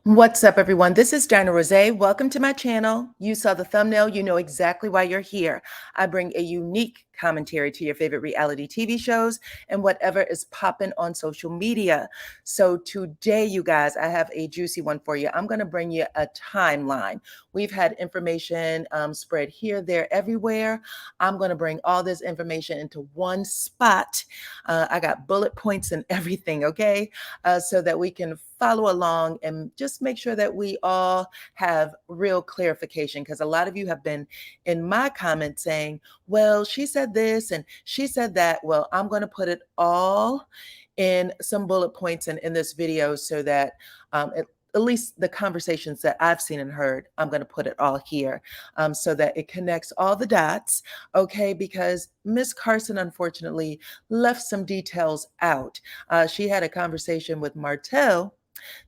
What's up, everyone? This is DyanaRozay. Welcome to my channel. You saw the thumbnail. You know exactly why you're here. I bring a unique commentary to your favorite reality TV shows and whatever is popping on social media. So today, you guys, I have a juicy one for you. I'm going to bring you a timeline. We've had information spread here, there, everywhere. I'm going to bring all this information into one spot. I got bullet points and everything, okay? So that we can follow along and just make sure that we all have real clarification, because a lot of you have been in my comments saying, well, she said this and she said that. Well, I'm going to put it all in some bullet points and in this video so that at least the conversations that I've seen and heard, I'm going to put it all here so that it connects all the dots, okay? Because Miss Carson, unfortunately, left some details out. She had a conversation with Martel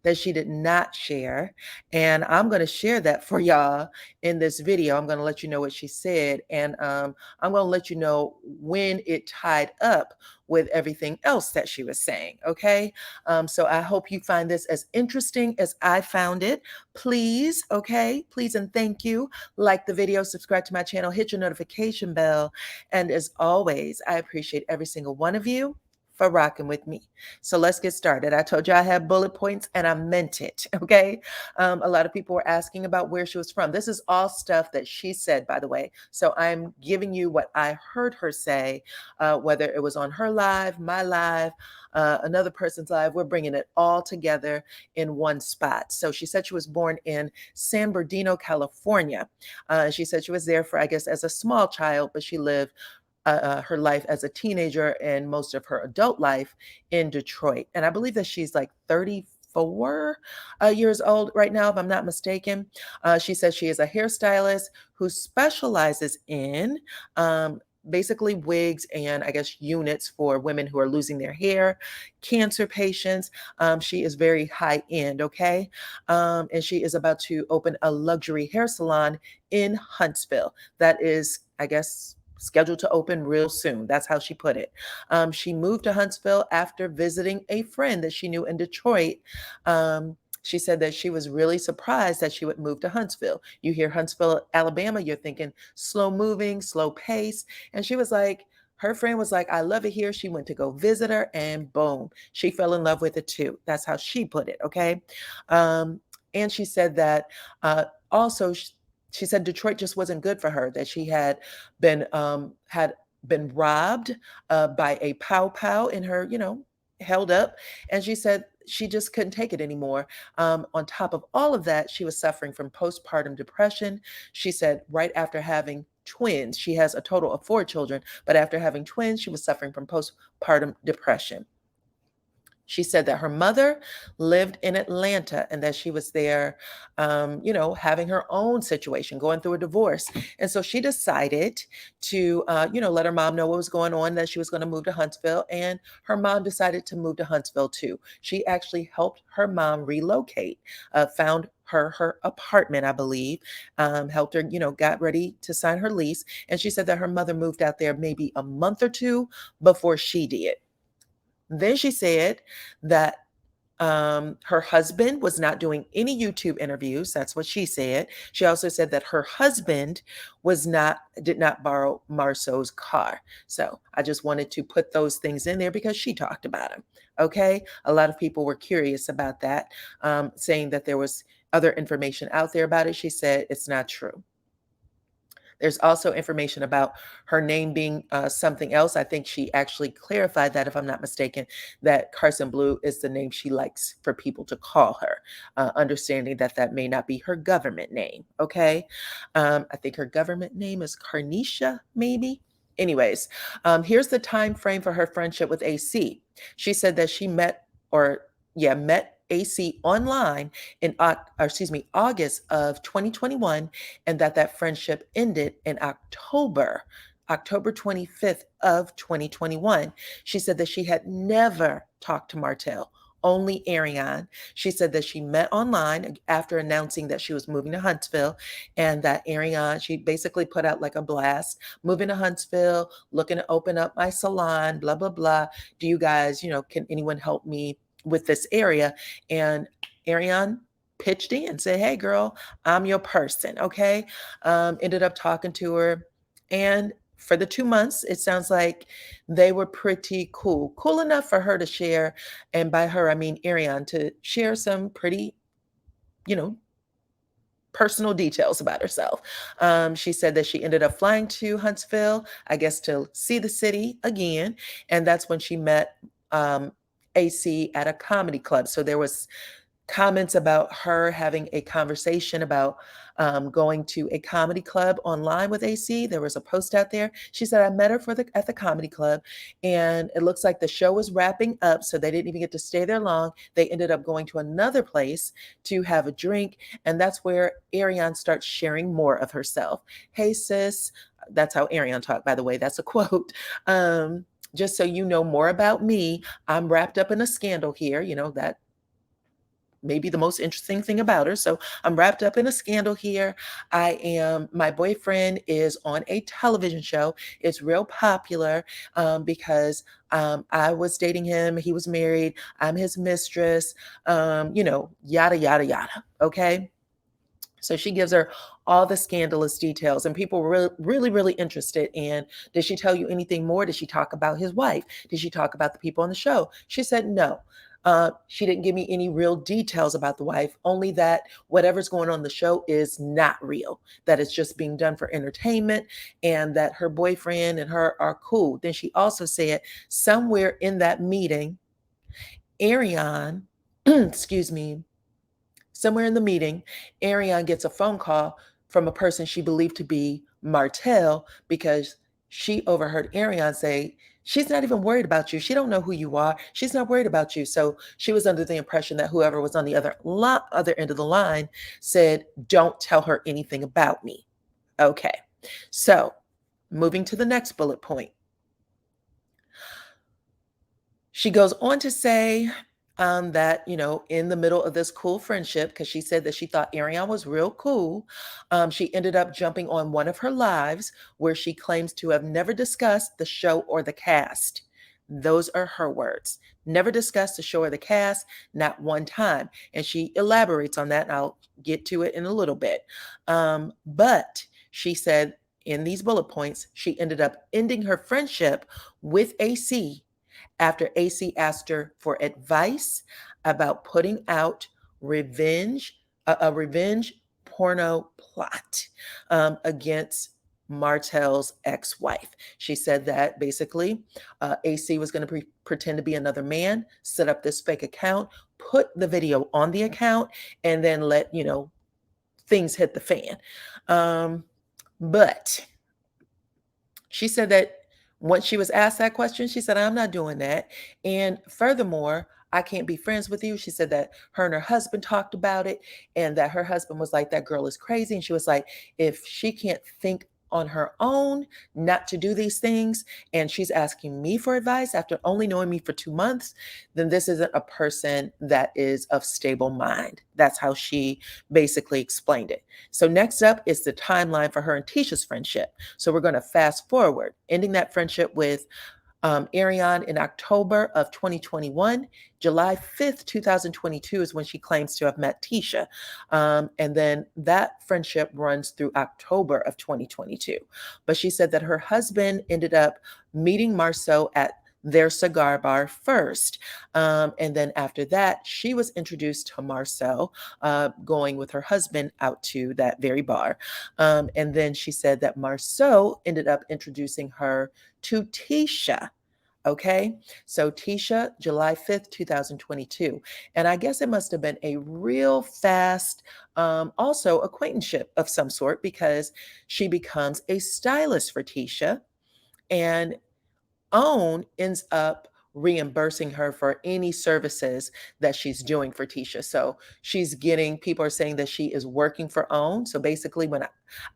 that she did not share. And I'm going to share that for y'all in this video. I'm going to let you know what she said. And I'm going to let you know when it tied up with everything else that she was saying. Okay. So I hope you find this as interesting as I found it. Please, okay, please and thank you. Like the video, subscribe to my channel, hit your notification bell. And as always, I appreciate every single one of you for rocking with me. So let's get started. I told you I had bullet points and I meant it, okay? A lot of people were asking about where she was from. This is all stuff that she said, by the way. So I'm giving you what I heard her say, whether it was on her live, my live, another person's live. We're bringing it all together in one spot. So she said she was born in San Bernardino, California. She said she was there for, I guess, as a small child, but she lived her life as a teenager and most of her adult life in Detroit. And I believe that she's like 34 years old right now, if I'm not mistaken. She says she is a hairstylist who specializes in basically wigs and I guess units for women who are losing their hair, cancer patients. She is very high end, okay? And she is about to open a luxury hair salon in Huntsville. That is, I guess, scheduled to open real soon. That's how she put it. She moved to Huntsville after visiting a friend that she knew in Detroit. She said that she was really surprised that she would move to Huntsville. You hear Huntsville, Alabama, you're thinking slow moving, slow pace. And she was like, her friend was like, I love it here. She went to go visit her and boom, she fell in love with it too. That's how she put it. Okay. And she said that also, she said Detroit just wasn't good for her, that she had been robbed by a pow pow in her, held up. And she said she just couldn't take it anymore. On top of all of that, she was suffering from postpartum depression. She said right after having twins, she has a total of 4 children, but after having twins, she was suffering from postpartum depression. She said that her mother lived in Atlanta and that she was there, having her own situation, going through a divorce. And so she decided to, let her mom know what was going on, that she was going to move to Huntsville. And her mom decided to move to Huntsville too. She actually helped her mom relocate, found her apartment, I believe, helped her, got ready to sign her lease. And she said that her mother moved out there maybe a month or two before she did. Then she said that her husband was not doing any YouTube interviews. That's what she said. She also said that her husband did not borrow Marceau's car. So I just wanted to put those things in there because she talked about him. Okay. A lot of people were curious about that, saying that there was other information out there about it. She said it's not true. There's also information about her name being something else. I think she actually clarified that, if I'm not mistaken, that Carson Blue is the name she likes for people to call her, understanding that that may not be her government name, okay? I think her government name is Carnisha, maybe? Anyways, here's the time frame for her friendship with AC. She said that she met AC online in August of 2021, and that friendship ended in October 25th of 2021. She said that she had never talked to Martel, only Ariane. She said that she met online after announcing that she was moving to Huntsville, and that Ariane, she basically put out like a blast, moving to Huntsville, looking to open up my salon, blah, blah, blah. Do you guys, can anyone help me with this area? And Ariane pitched in, said, hey, girl, I'm your person. Okay. Ended up talking to her. And for the 2 months, it sounds like they were pretty cool enough for her to share. And by her, I mean Ariane, to share some pretty, you know, personal details about herself. She said that she ended up flying to Huntsville, I guess, to see the city again. And that's when she met AC at a comedy club. So there was comments about her having a conversation about going to a comedy club online with AC. There was a post out there. She said, I met her at the comedy club, and it looks like the show was wrapping up, so they didn't even get to stay there long. They ended up going to another place to have a drink, and that's where Ariane starts sharing more of herself. Hey, sis. That's how Ariane talked, by the way. That's a quote. Just so you know more about me, I'm wrapped up in a scandal here. That maybe the most interesting thing about her. So I'm wrapped up in a scandal here. My boyfriend is on a television show. It's real popular because I was dating him. He was married. I'm his mistress, yada, yada, yada. Okay. So she gives her all the scandalous details, and people were really, really, really interested in, did she tell you anything more? Did she talk about his wife? Did she talk about the people on the show? She said no. She didn't give me any real details about the wife, only that whatever's going on in the show is not real, that it's just being done for entertainment, and that her boyfriend and her are cool. Then she also said somewhere in that meeting, Ariane, excuse me, somewhere in the meeting, Ariane gets a phone call from a person she believed to be Martell, because she overheard Ariane say, she's not even worried about you. She don't know who you are. She's not worried about you. So she was under the impression that whoever was on the other end of the line said, don't tell her anything about me. Okay. So moving to the next bullet point. She goes on to say that, in the middle of this cool friendship, because she said that she thought Ariane was real cool, she ended up jumping on one of her lives where she claims to have never discussed the show or the cast. Those are her words. Never discussed the show or the cast, not one time. And she elaborates on that, and I'll get to it in a little bit. But she said in these bullet points, she ended up ending her friendship with AC after AC asked her for advice about putting out a revenge porno plot against Martell's ex-wife. She said that basically AC was going to pretend to be another man, set up this fake account, put the video on the account, and then let, things hit the fan. But she said that once she was asked that question, she said, I'm not doing that. And furthermore, I can't be friends with you. She said that her and her husband talked about it, and that her husband was like, that girl is crazy. And she was like, if she can't think on her own not to do these things, and she's asking me for advice after only knowing me for 2 months, then this isn't a person that is of stable mind. That's how she basically explained it. So next up is the timeline for her and Tisha's friendship. So we're going to fast forward, ending that friendship with Ariane in October of 2021. July 5th, 2022 is when she claims to have met Tisha. And then that friendship runs through October of 2022. But she said that her husband ended up meeting Marceau at their cigar bar first. And then after that, she was introduced to Marceau, going with her husband out to that very bar. And then she said that Marceau ended up introducing her to Tisha. Okay, so Tisha, July 5th, 2022. And I guess it must have been a real fast, also acquaintanceship of some sort, because she becomes a stylist for Tisha, and OWN ends up reimbursing her for any services that she's doing for Tisha. So people are saying that she is working for OWN. So basically, when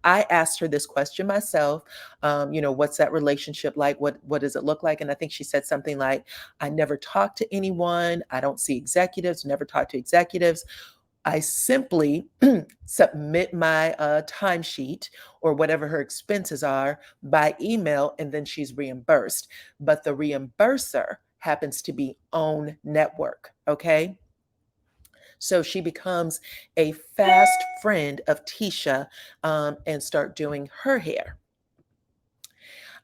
I asked her this question myself, what's that relationship like? What does it look like? And I think she said something like, I never talk to anyone. I don't see executives, never talk to executives. I simply submit my timesheet or whatever her expenses are by email, and then she's reimbursed. But the reimburser happens to be OWN Network, okay? So she becomes a fast friend of Tisha, and start doing her hair.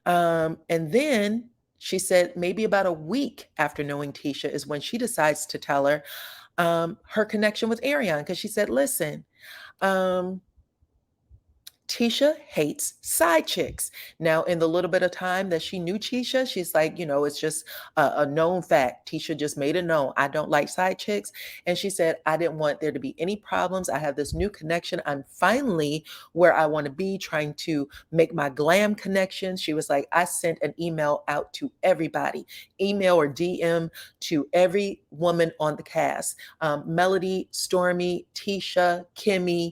And then she said maybe about a week after knowing Tisha is when she decides to tell her her connection with Ariane, because she said, listen, um, Tisha hates side chicks. Now, in the little bit of time that she knew Tisha, she's like, it's just a known fact. Tisha just made it known. I don't like side chicks. And she said, I didn't want there to be any problems. I have this new connection. I'm finally where I want to be, trying to make my glam connection. She was like, I sent an email out to everybody, email or DM to every woman on the cast, Melody, Stormy, Tisha, Kimmy,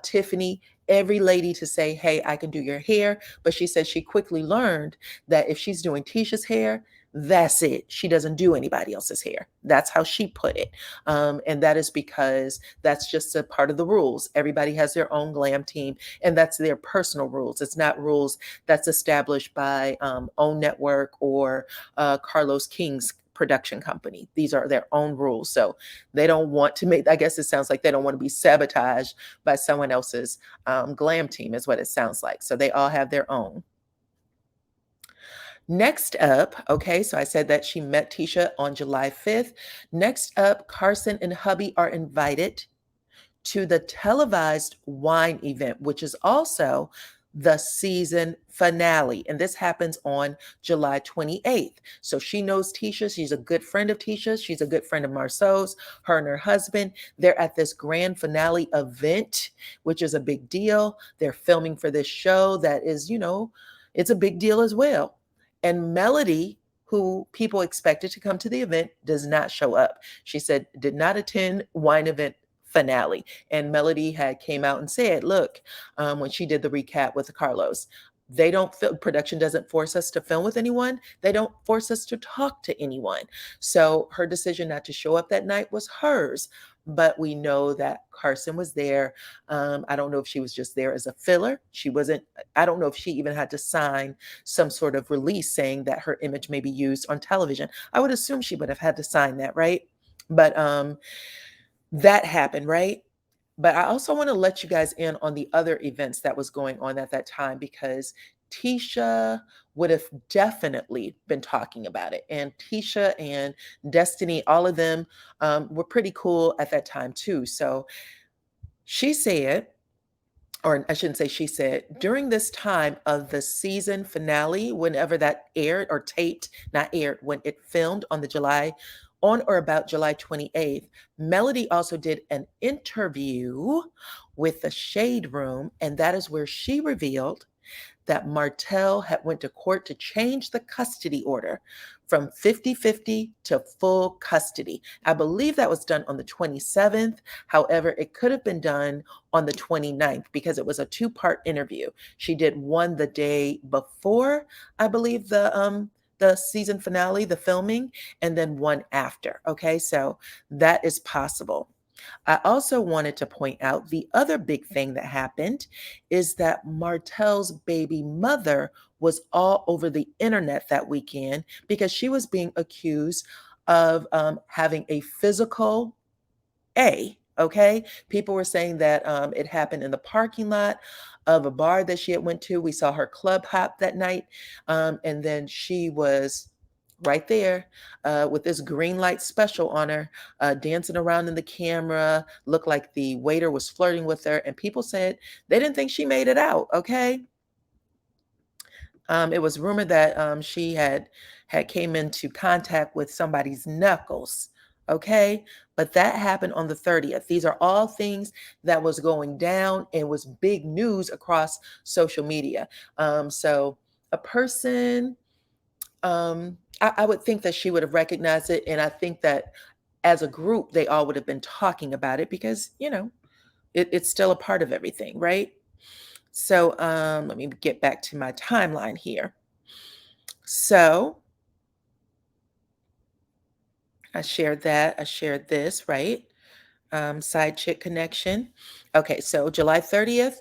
Tiffany, every lady, to say, hey, I can do your hair. But she said she quickly learned that if she's doing Tisha's hair, that's it. She doesn't do anybody else's hair. That's how she put it. And that is because that's just a part of the rules. Everybody has their own glam team, and that's their personal rules. It's not rules that's established by OWN Network or Carlos King's production company. These are their own rules. So they don't want to make, I guess it sounds like they don't want to be sabotaged by someone else's glam team, is what it sounds like. So they all have their own. Next up, okay, so I said that she met Tisha on July 5th. Next up, Carson and hubby are invited to the televised wine event, which is also the season finale. And this happens on July 28th. So she knows Tisha. She's a good friend of Tisha's. She's a good friend of Marceau's, her and her husband. They're at this grand finale event, which is a big deal. They're filming for this show that is, it's a big deal as well. And Melody, who people expected to come to the event, does not show up. She said, did not attend wine event finale. And Melody had came out and said, look, when she did the recap with Carlos, they don't production doesn't force us to film with anyone. They don't force us to talk to anyone. So her decision not to show up that night was hers. But we know that Karson was there. I don't know if she was just there as a filler. She wasn't, I don't know if she even had to sign some sort of release saying that her image may be used on television. I would assume she would have had to sign that, right? But that happened, right? But I also want to let you guys in on the other events that was going on at that time, because Tisha would have definitely been talking about it. And Tisha and Destiny, all of them were pretty cool at that time too. So she said, or I shouldn't say she said, during this time of the season finale, whenever that aired or taped, not aired, when it filmed on or about July 28th, Melody also did an interview with the Shade Room, and that is where she revealed that Martell had went to court to change the custody order from 50-50 to full custody. I believe that was done on the 27th. However, it could have been done on the 29th because it was a two-part interview. She did one the day before, I believe, the season finale, the filming, and then one after. Okay, so that is possible. I also wanted to point out the other big thing that happened is that Martell's baby mother was all over the internet that weekend because she was being accused of having a physical A. Okay, people were saying that it happened in the parking lot of a bar that she had went to. We saw her club hop that night, and then she was right there with this green light special on her, dancing around in the camera, looked like the waiter was flirting with her, and people said they didn't think she made it out. Okay, it was rumored that she had came into contact with somebody's knuckles. Okay, but that happened on the 30th. These are all things that was going down and was big news across social media. So a person, I would think that she would have recognized it, and I think that as a group, they all would have been talking about it because it's still a part of everything, right? So let me get back to my timeline here. So I shared that. I shared this, right? Side chick connection. Okay, so July 30th,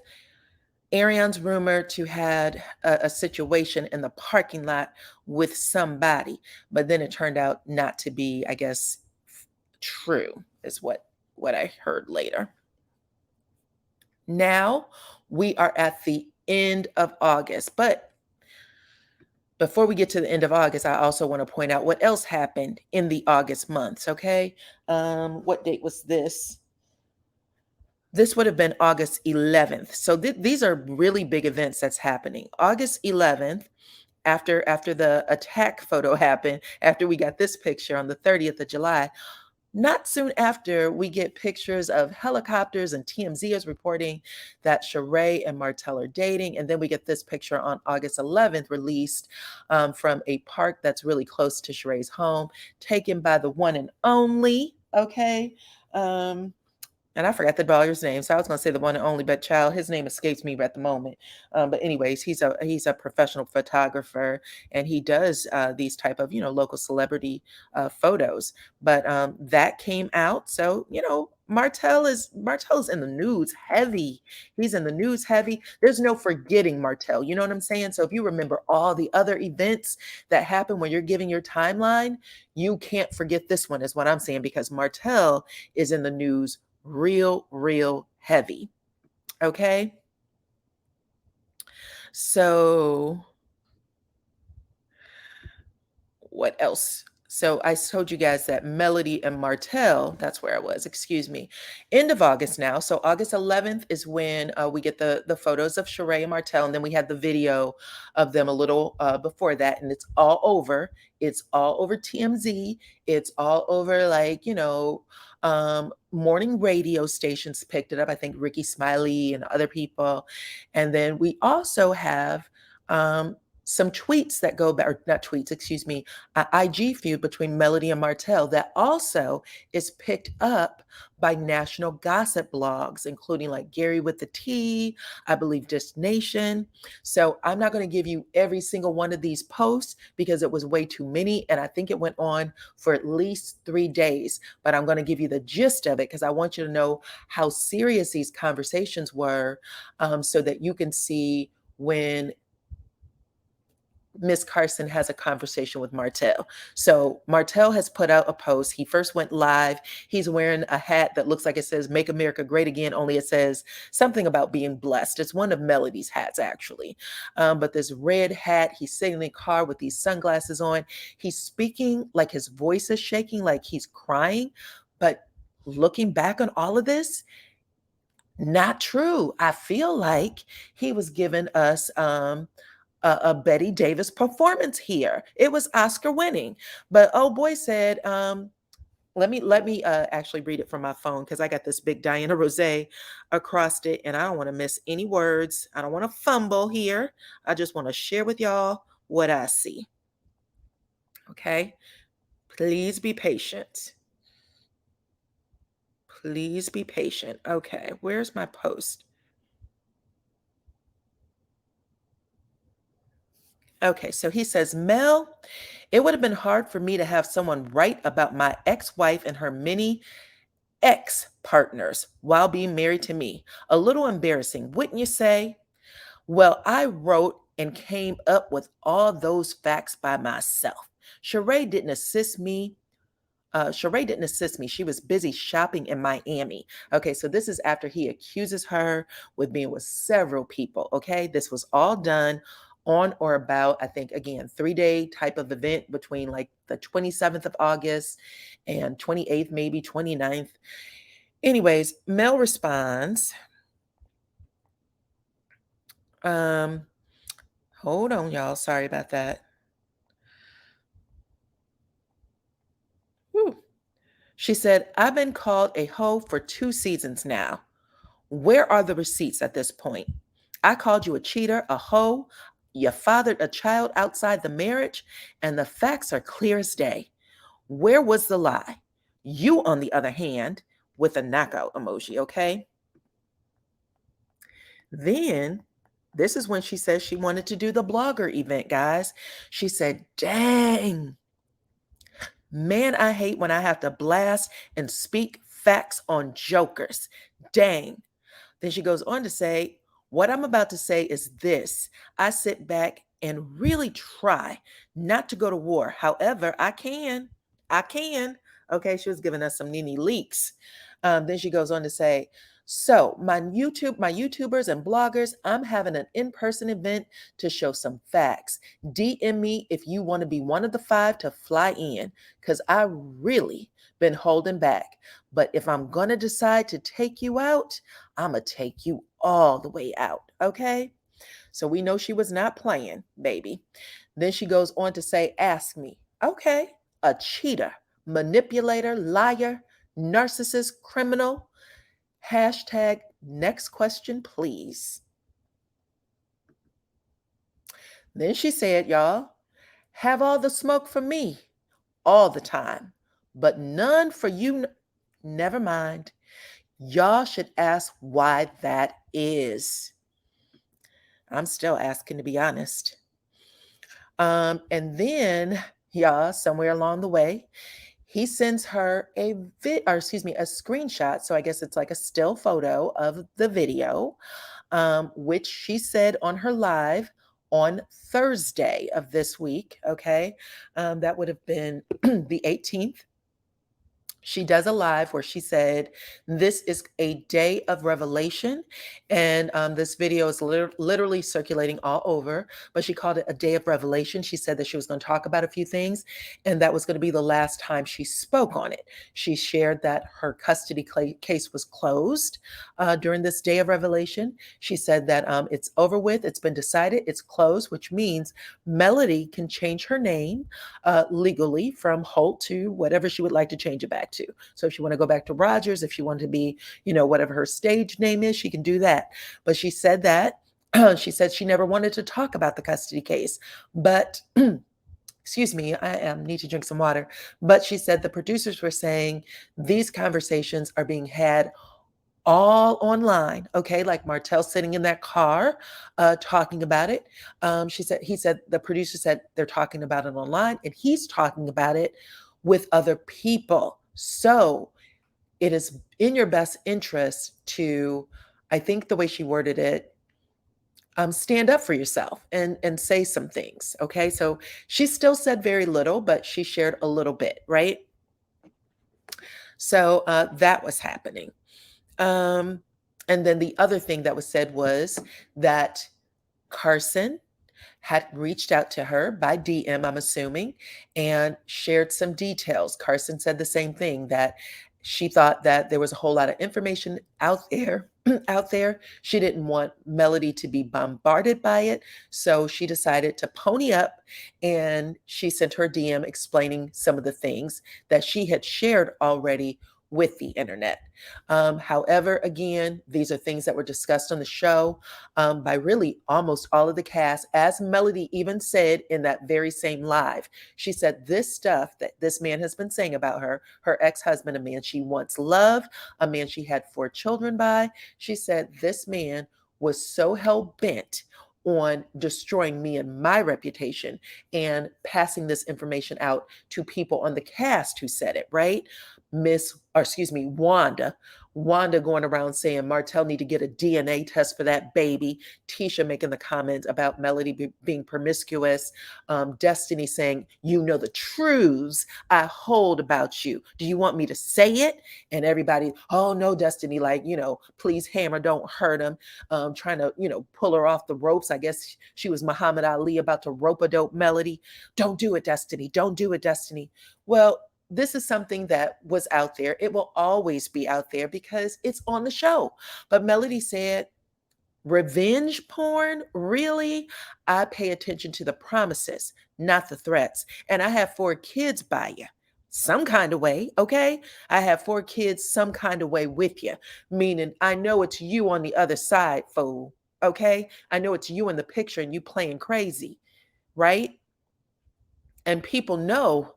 Ariane's rumored to had a situation in the parking lot with somebody, but then it turned out not to be, I guess, true, is what what I heard later. Now we are at the end of August, but before we get to the end of August, I also want to point out what else happened in the August months, okay? What date was this? This would have been August 11th. So these are really big events that's happening. August 11th, after the attack photo happened, after we got this picture on the 30th of July, not soon after, we get pictures of helicopters, and TMZ is reporting that Sheree and Martel are dating. And then we get this picture on August 11th released from a park that's really close to Sheree's home, taken by the one and only, okay? And I forgot the dog's name, so I was going to say the one and only, but child, his name escapes me at the moment. But anyways, he's a professional photographer, and he does these type of local celebrity photos. But that came out, so Martel is in the news heavy. He's in the news heavy. There's no forgetting Martel. You know what I'm saying? So if you remember all the other events that happen when you're giving your timeline, you can't forget this one, is what I'm saying, because Martel is in the news real heavy. Okay. So what else? So I told you guys that Melody and Martel, that's where I was, excuse me, end of August now. So August 11th is when we get the photos of Sheree and Martel. And then we had the video of them a little before that. And it's all over. It's all over TMZ. It's all over, like, morning radio stations picked it up. I think Ricky Smiley and other people. And then we also have some tweets that go back, or not tweets, excuse me, IG feud between Melody and Martel that also is picked up by national gossip blogs, including like Gary with the T, I believe Just Nation. So I'm not going to give you every single one of these posts because it was way too many. And I think it went on for at least 3 days, but I'm going to give you the gist of it because I want you to know how serious these conversations were, so that you can see when Miss Carson has a conversation with Martel. So Martel has put out a post. He first went live. He's wearing a hat that looks like it says "Make America Great Again," only it says something about being blessed. It's one of Melody's hats, actually. But this red hat, he's sitting in the car with these sunglasses on. He's speaking like his voice is shaking, like he's crying. But looking back on all of this, not true. I feel like he was giving us a Betty Davis performance here. It was Oscar winning. But oh boy said, let me actually read it from my phone because I got this big DyanaRozay across it, and I don't want to miss any words. I don't want to fumble here. I just want to share with y'all what I see. Okay, please be patient. Please be patient. Okay, where's my post? Okay, so he says, Mel, it would have been hard for me to have someone write about my ex-wife and her many ex-partners while being married to me. A little embarrassing, wouldn't you say? Well, I wrote and came up with all those facts by myself. Sheree didn't assist me. Sheree didn't assist me. She was busy shopping in Miami. Okay, so this is after he accuses her with being with several people. Okay, this was all done on or about, I think, again, 3-day type of event between like the 27th of August and 28th, maybe 29th. Anyways, Mel responds, hold on, y'all. Sorry about that. Whew. She said, I've been called a hoe for 2 seasons now. Where are the receipts at this point? I called you a cheater, a hoe. You fathered a child outside the marriage, and the facts are clear as day. Where was the lie? You, on the other hand, with a knockout emoji, okay? Then, this is when she says she wanted to do the blogger event, guys. She said, dang, man, I hate when I have to blast and speak facts on jokers. Dang. Then she goes on to say, what I'm about to say is this. I sit back and really try not to go to war. However, I can. Okay, she was giving us some Nene leaks. Then she goes on to say, so my YouTubers and bloggers, I'm having an in-person event to show some facts. DM me if you want to be one of the 5 to fly in, because I really been holding back. But if I'm going to decide to take you out, I'm going to take you all the way out. Okay? So we know she was not playing, baby. Then she goes on to say, ask me. Okay, a cheater, manipulator, liar, narcissist, criminal. Hashtag next question, please. Then she said, y'all, have all the smoke for me all the time, but none for you. Never mind. Y'all should ask why that is. I'm still asking, to be honest. And then, y'all, somewhere along the way, he sends her a screenshot. So I guess it's like a still photo of the video, which she said on her live on Thursday of this week. Okay. That would have been the 18th. She does a live where she said, this is a day of revelation. And this video is literally circulating all over, but she called it a day of revelation. She said that she was going to talk about a few things, and that was going to be the last time she spoke on it. She shared that her custody case was closed during this day of revelation. She said that it's over with, it's been decided, it's closed, which means Melody can change her name legally from Holt to whatever she would like to change it back to. So if she want to go back to Rogers, if she wanted to be, whatever her stage name is, she can do that. But she said that she said she never wanted to talk about the custody case, but excuse me, I need to drink some water. But she said the producers were saying these conversations are being had all online, okay? Like Martell sitting in that car talking about it. The producer said they're talking about it online, and he's talking about it with other people. So it is in your best interest to, I think the way she worded it, stand up for yourself and say some things, okay? So she still said very little, but she shared a little bit, right? So that was happening. And then the other thing that was said was that Carson had reached out to her by DM, I'm assuming, and shared some details. Carson said the same thing, that she thought that there was a whole lot of information out there. She didn't want Melody to be bombarded by it. So she decided to pony up, and she sent her DM explaining some of the things that she had shared already with the internet. However, again, these are things that were discussed on the show by really almost all of the cast. As Melody even said in that very same live, she said this stuff that this man has been saying about her ex-husband, a man she once loved, a man she had 4 children by. She said this man was so hell-bent on destroying me and my reputation and passing this information out to people on the cast who said it, right? Wanda going around saying Martell need to get a DNA test for that baby. Tisha making the comment about Melody being promiscuous. Destiny saying, the truths I hold about you. Do you want me to say it? And everybody, oh no, Destiny, please hammer, don't hurt him. Trying to, pull her off the ropes. I guess she was Muhammad Ali about to rope-a-dope Melody. Don't do it, Destiny. Don't do it, Destiny. Well, this is something that was out there. It will always be out there because it's on the show. But Melody said, revenge porn? Really? I pay attention to the promises, not the threats. And I have 4 kids by you. Some kind of way, okay? I have 4 kids some kind of way with you. Meaning, I know it's you on the other side, fool, okay? I know it's you in the picture and you playing crazy, right? And people know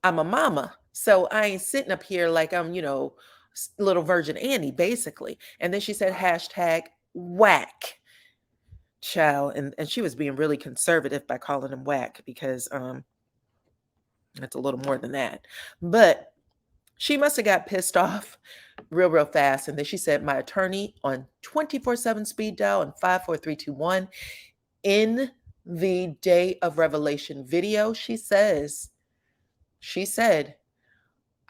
I'm a mama. So I ain't sitting up here like I'm, little Virgin Annie, basically. And then she said, hashtag whack. Child. And she was being really conservative by calling him whack because that's a little more than that. But she must have got pissed off real fast. And then she said, my attorney on 24/7 speed dial and 54321 in the Day of Revelation video, she said,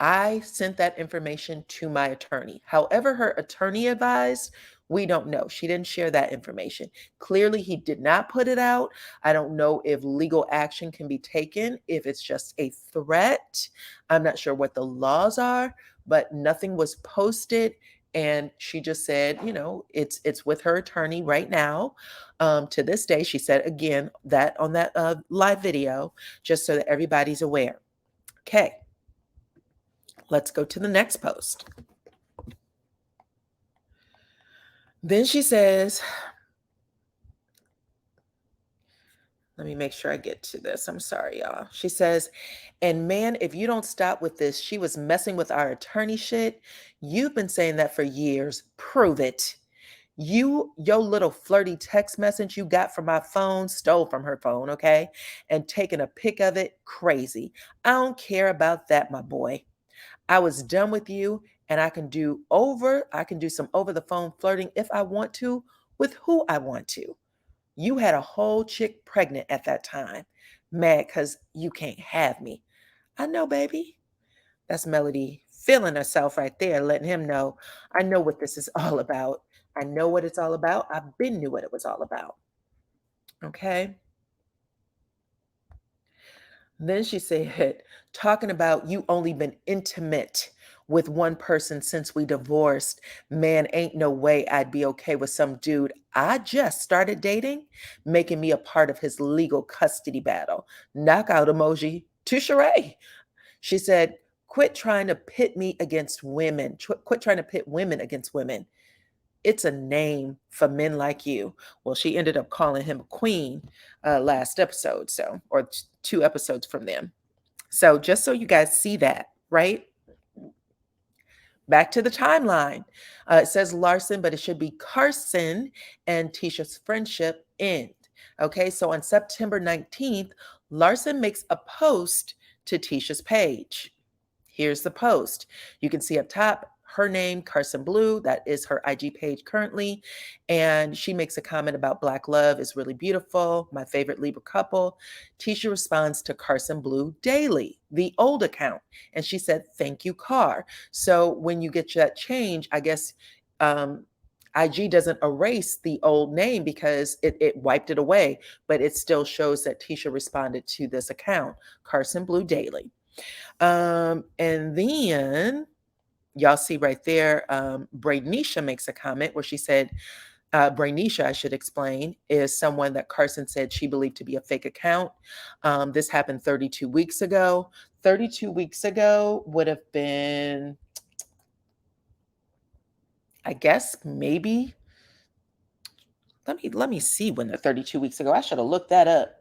I sent that information to my attorney. However, her attorney advised, we don't know. She didn't share that information. Clearly, he did not put it out. I don't know if legal action can be taken, if it's just a threat. I'm not sure what the laws are, but nothing was posted. And she just said, it's with her attorney right now. To this day, she said again that on that live video, just so that everybody's aware. Okay. Let's go to the next post. Then she says, let me make sure I get to this. I'm sorry, y'all. She says, and man, if you don't stop with this, she was messing with our attorney shit. You've been saying that for years. Prove it. Your little flirty text message you got from my phone, stole from her phone, okay? And taking a pic of it, crazy. I don't care about that, my boy. I was done with you, and I can do some over the phone flirting if I want to with who I want to. You had a whole chick pregnant at that time, mad because you can't have me. I know, baby. That's Melody feeling herself right there, letting him know, I know what this is all about. I know what it's all about. I've been knew what it was all about. Okay. Then she said, talking about you only been intimate with one person since we divorced. Man, ain't no way I'd be okay with some dude I just started dating, making me a part of his legal custody battle. Knockout emoji to Sheree. She said, quit trying to pit me against women. Quit trying to pit women against women. It's a name for men like you. Well, she ended up calling him a queen last episode, or 2 episodes from them. So just so you guys see that, right? Back to the timeline. It says Larson, but it should be Carson and Tisha's friendship end. Okay, so on September 19th, Larson makes a post to Tisha's page. Here's the post. You can see up top her name, Carson Blue. That is her IG page currently. And she makes a comment about Black love is really beautiful. My favorite Libra couple. Tisha responds to Carson Blue daily, the old account. And she said, thank you, Car. So when you get that change, I guess IG doesn't erase the old name because it wiped it away, but it still shows that Tisha responded to this account, Carson Blue Daily. And then y'all see right there, Braynisha makes a comment where she said, Braynisha, I should explain, is someone that Carson said she believed to be a fake account. This happened 32 weeks ago. 32 weeks ago would have been, I guess, maybe. Let me see when the 32 weeks ago. I should have looked that up.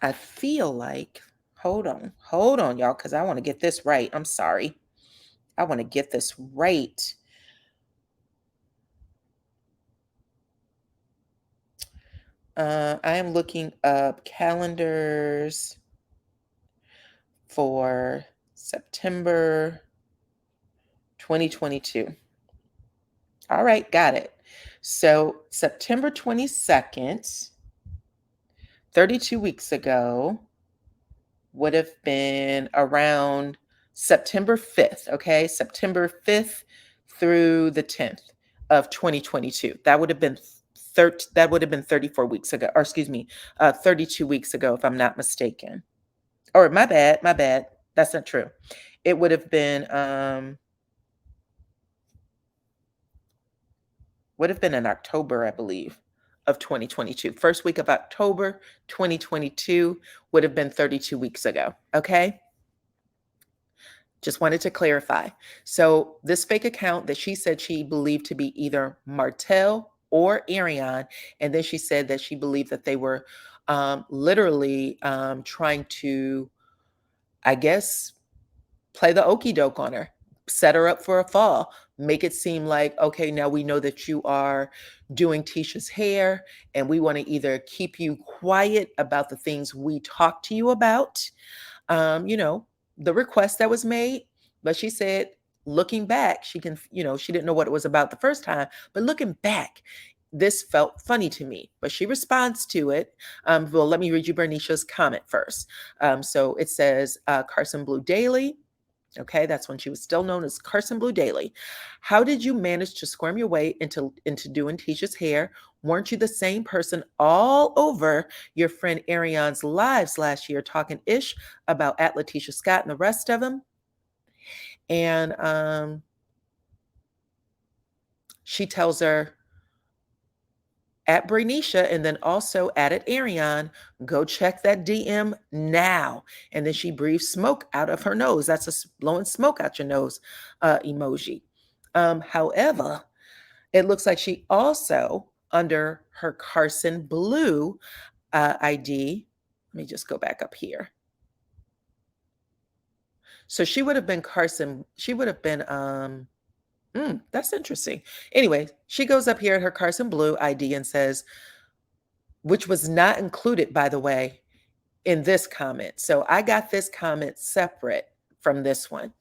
I feel like, hold on, y'all, because I want to get this right. I'm sorry. I want to get this right. I am looking up calendars for September 2022. All right, got it. So September 22nd, 32 weeks ago, would have been around September 5th, okay? September 5th through the 10th of 2022. That would have been 34 weeks ago, or excuse me, 32 weeks ago, if I'm not mistaken. Or my bad. That's not true. It would have been in October, I believe, of 2022. First week of October 2022 would have been 32 weeks ago. Okay. Just wanted to clarify. So this fake account that she said she believed to be either Martell or Ariane, and then she said that she believed that they were literally trying to, I guess, play the okie doke on her, set her up for a fall, make it seem like, okay, now we know that you are doing Tisha's hair, and we want to either keep you quiet about the things we talked to you about, the request that was made. But she said, looking back, she can, she didn't know what it was about the first time, but looking back, this felt funny to me, but she responds to it. Well, let me read you Bernice's comment first. So it says, Carson Blue Daily. Okay, that's when she was still known as Carson Blue Daily. How did you manage to squirm your way into doing Tisha's hair? Weren't you the same person all over your friend Ariane's lives last year talking ish about at Letitia Scott and the rest of them? And she tells her, at Bernicia, and then also at Ariane, go check that DM now. And then she breathes smoke out of her nose. That's a blowing smoke out your nose emoji. However, it looks like she also, under her Carson Blue ID, let me just go back up here. So she would have been Carson, she would have been, that's interesting. Anyway, she goes up here at her Carson Blue ID and says, which was not included, by the way, in this comment. So I got this comment separate from this one.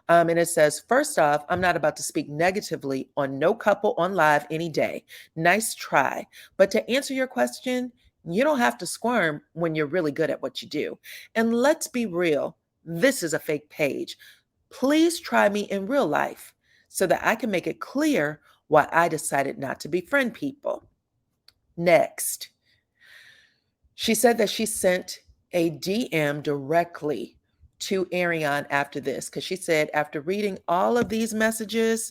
And it says, first off, I'm not about to speak negatively on no couple on live any day. Nice try. But to answer your question, you don't have to squirm when you're really good at what you do. And let's be real, this is a fake page. Please try me in real life so that I can make it clear why I decided not to befriend people. Next, she said that she sent a DM directly to Ariane after this, because she said after reading all of these messages,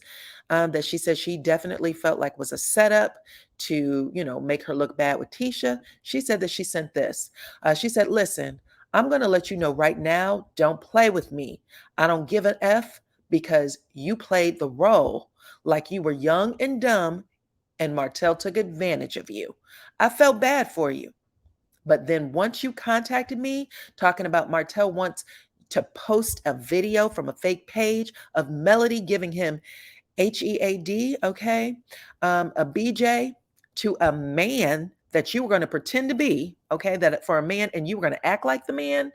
that she said she definitely felt like was a setup to, make her look bad with Tisha. She said that she sent this. She said, listen, I'm going to let you know right now, don't play with me. I don't give an F because you played the role like you were young and dumb and Martel took advantage of you. I felt bad for you. But then once you contacted me talking about Martel wants to post a video from a fake page of Melody giving him HEAD, okay, a BJ to a man that you were going to pretend to be, okay, that for a man, and you were going to act like the man,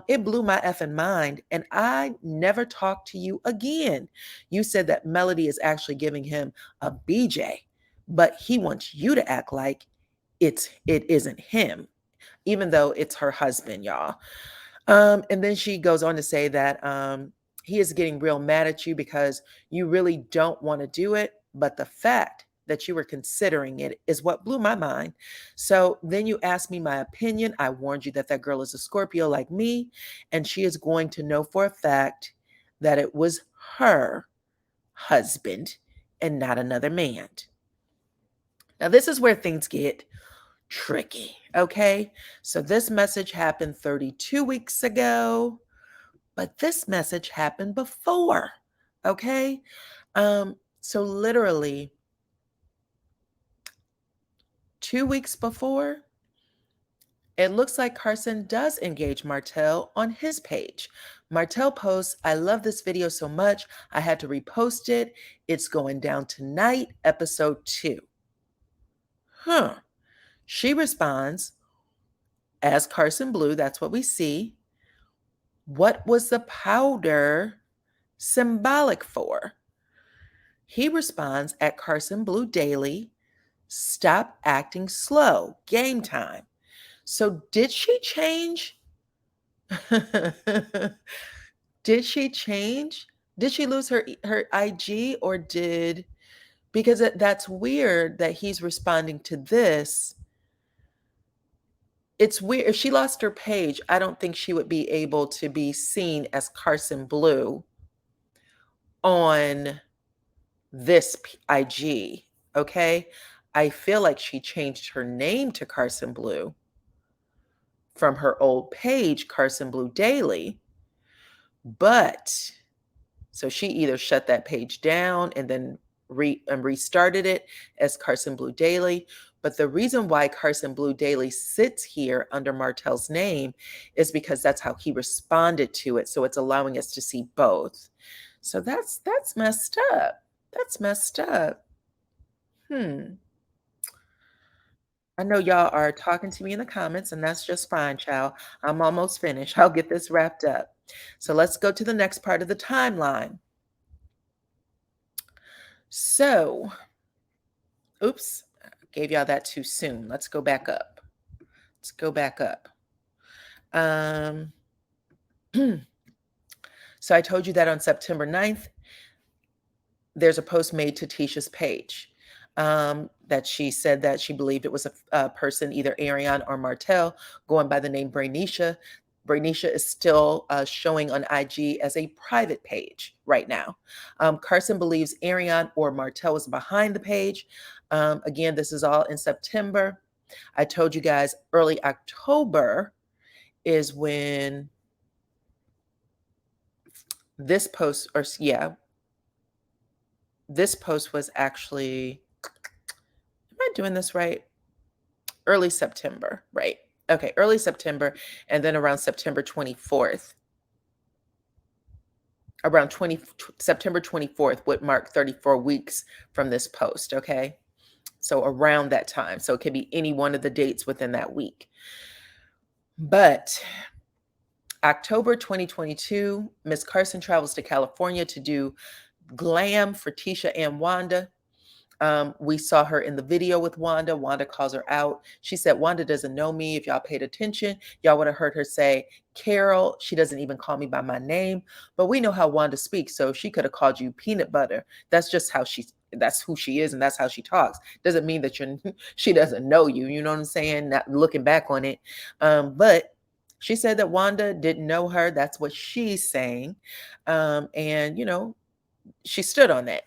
it blew my effing mind. And I never talked to you again. You said that Melody is actually giving him a BJ, but he wants you to act like it isn't him, even though it's her husband, y'all. And then she goes on to say that he is getting real mad at you because you really don't want to do it, but the fact that you were considering it is what blew my mind. So then you asked me my opinion. I warned you that that girl is a Scorpio like me, and she is going to know for a fact that it was her husband and not another man. Now, this is where things get tricky, okay? So this message happened 32 weeks ago, but this message happened before, okay? So literally 2 weeks before, it looks like Carson does engage Martel on his page. Martel posts, I love this video so much, I had to repost it. It's going down tonight, episode 2. She responds, as Carson Blue, that's what we see. What was the powder symbolic for? He responds at Carson Blue Daily, stop acting slow, game time. So did she change? Did she change? Did she lose her IG or did, because that's weird that he's responding to this. It's weird. If she lost her page, I don't think she would be able to be seen as Carson Blue on this IG, okay? I feel like she changed her name to Carson Blue from her old page, Carson Blue Daily. But so she either shut that page down and then restarted it as Carson Blue Daily. But the reason why Carson Blue Daily sits here under Martel's name is because that's how he responded to it. So it's allowing us to see both. So that's messed up. That's messed up. I know y'all are talking to me in the comments, and that's just fine, child. I'm almost finished. I'll get this wrapped up. So let's go to the next part of the timeline. So, oops, Gave y'all that too soon. Let's go back up. Let's go back up. So I told you that on September 9th, there's a post made to Tisha's page that she said that she believed it was a person, either Ariane or Martel, going by the name Brainisha. Brainisha is still showing on IG as a private page right now. Carson believes Ariane or Martel was behind the page. Again, this is all in September. I told you guys early October is when this post, or yeah, this post was actually, am I doing this right? Early September, right? Okay, early September, and then around September 24th. Around September 24th would mark 34 weeks from this post, okay? So around that time. So it could be any one of the dates within that week. But October 2022, Miss Carson travels to California to do glam for Tisha and Wanda. We saw her in the video with Wanda. Wanda calls her out. She said, Wanda doesn't know me. If y'all paid attention, y'all would have heard her say, Carol. She doesn't even call me by my name, but we know how Wanda speaks. So she could have called you peanut butter. That's just how that's who she is. And that's how she talks. Doesn't mean that she doesn't know you. You know what I'm saying? Not looking back on it. But she said that Wanda didn't know her. That's what she's saying. And you know, she stood on that.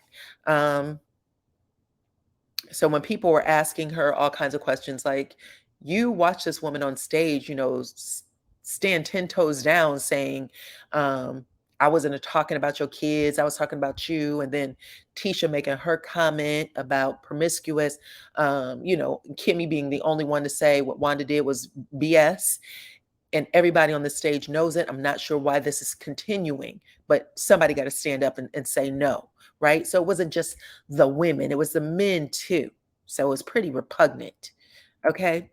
So when people were asking her all kinds of questions like, you watch this woman on stage, you know, stand 10 toes down saying, I wasn't talking about your kids, I was talking about you. And then Tisha making her comment about promiscuous, you know, Kimmy being the only one to say what Wanda did was BS. And everybody on the stage knows it. I'm not sure why this is continuing, but somebody got to stand up and say no, right? So it wasn't just the women, it was the men too. So it was pretty repugnant. Okay.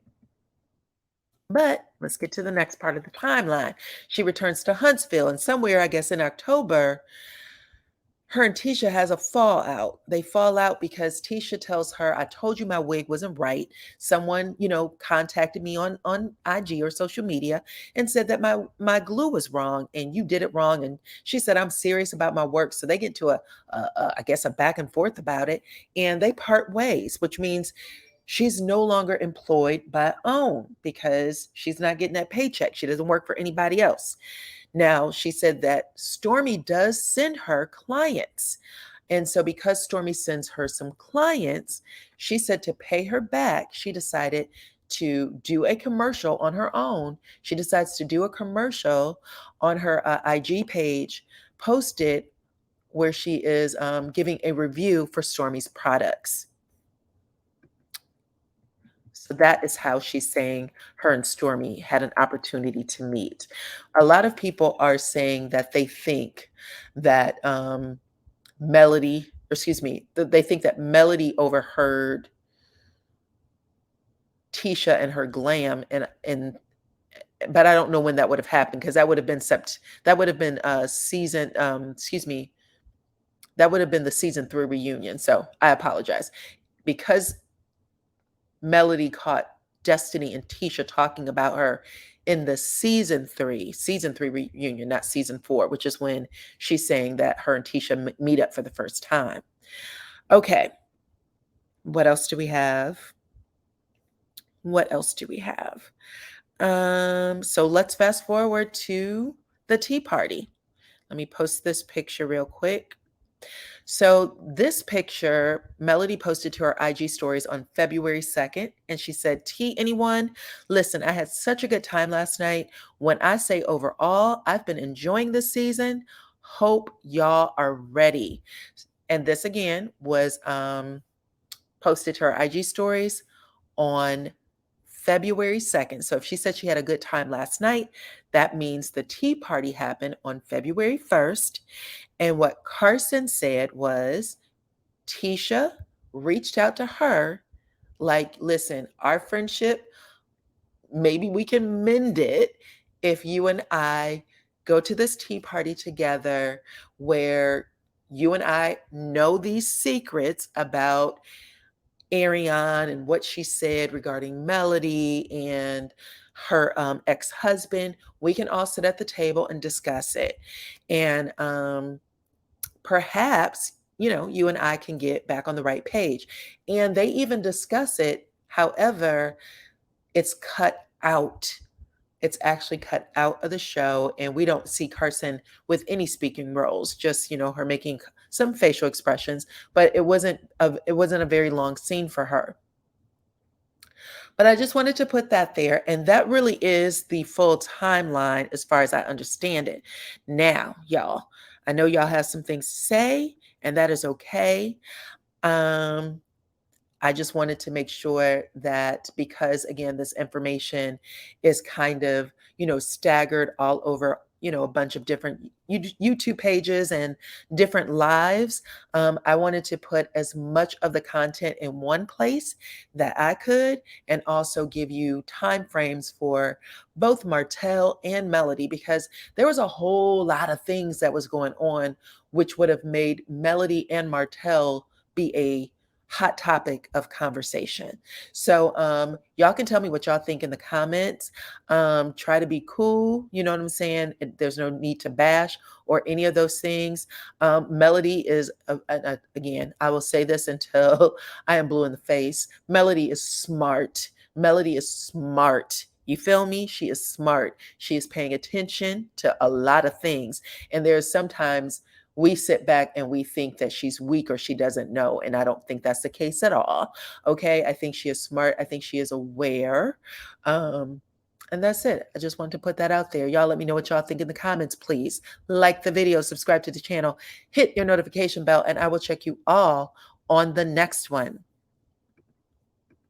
But let's get to the next part of the timeline. She returns to Huntsville, and somewhere, I guess in October, her and Tisha has a fallout. They fall out because Tisha tells her, I told you my wig wasn't right. Someone, you know, contacted me on IG or social media and said that my glue was wrong and you did it wrong. And she said, I'm serious about my work. So they get to I guess, a back and forth about it, and they part ways, which means she's no longer employed by OWN because she's not getting that paycheck. She doesn't work for anybody else. Now, she said that Stormy does send her clients. And so because Stormy sends her some clients, she said to pay her back, she decided to do a commercial on her own. She decides to do a commercial on her IG page, posted where she is giving a review for Stormy's products. So that is how she's saying her and Stormy had an opportunity to meet. A lot of people are saying that they think that Melody, excuse me, they think that Melody overheard Tisha and her glam, and but I don't know when that would have happened, because that would have been season excuse me, that would have been the season 3 reunion. So I apologize, because Melody caught Destiny and Tisha talking about her in the season 3 reunion, not season 4, which is when she's saying that her and Tisha meet up for the first time. Okay. What else do we have? What else do we have? So let's fast forward to the tea party. Let me post this picture real quick. So this picture, Melody posted to her IG stories on February 2nd, and she said, Tea anyone? Listen, I had such a good time last night. When I say overall, I've been enjoying this season. Hope y'all are ready. And this again was posted to her IG stories on February 2nd. So if she said she had a good time last night, that means the tea party happened on February 1st. And what Carson said was Tisha reached out to her like, listen, our friendship, maybe we can mend it if you and I go to this tea party together where you and I know these secrets about Ariane and what she said regarding Melody and her ex-husband, we can all sit at the table and discuss it. And perhaps, you and I can get back on the right page. And they even discuss it. However, it's cut out. It's actually cut out of the show, and we don't see Carson with any speaking roles, just, her making some facial expressions, but it wasn't a very long scene for her. But I just wanted to put that there, and that really is the full timeline as far as I understand it. Now, y'all, I know y'all have some things to say, and that is okay. I just wanted to make sure that, because again, this information is kind of, staggered all over, a bunch of different YouTube pages and different lives. I wanted to put as much of the content in one place that I could, and also give you time frames for both Martell and Melody, because there was a whole lot of things that was going on, which would have made Melody and Martell be a hot topic of conversation. So y'all can tell me what y'all think in the comments. Try to be cool, you know what I'm saying? There's no need to bash or any of those things. Melody is, again, I will say this until I am blue in the face. Melody is smart. Melody is smart. You feel me? She is smart. She is paying attention to a lot of things. And there's sometimes we sit back and we think that she's weak or she doesn't know. And I don't think that's the case at all. Okay. I think she is smart. I think she is aware. And that's it. I just wanted to put that out there. Y'all let me know what y'all think in the comments, please. Like the video, subscribe to the channel, hit your notification bell, and I will check you all on the next one.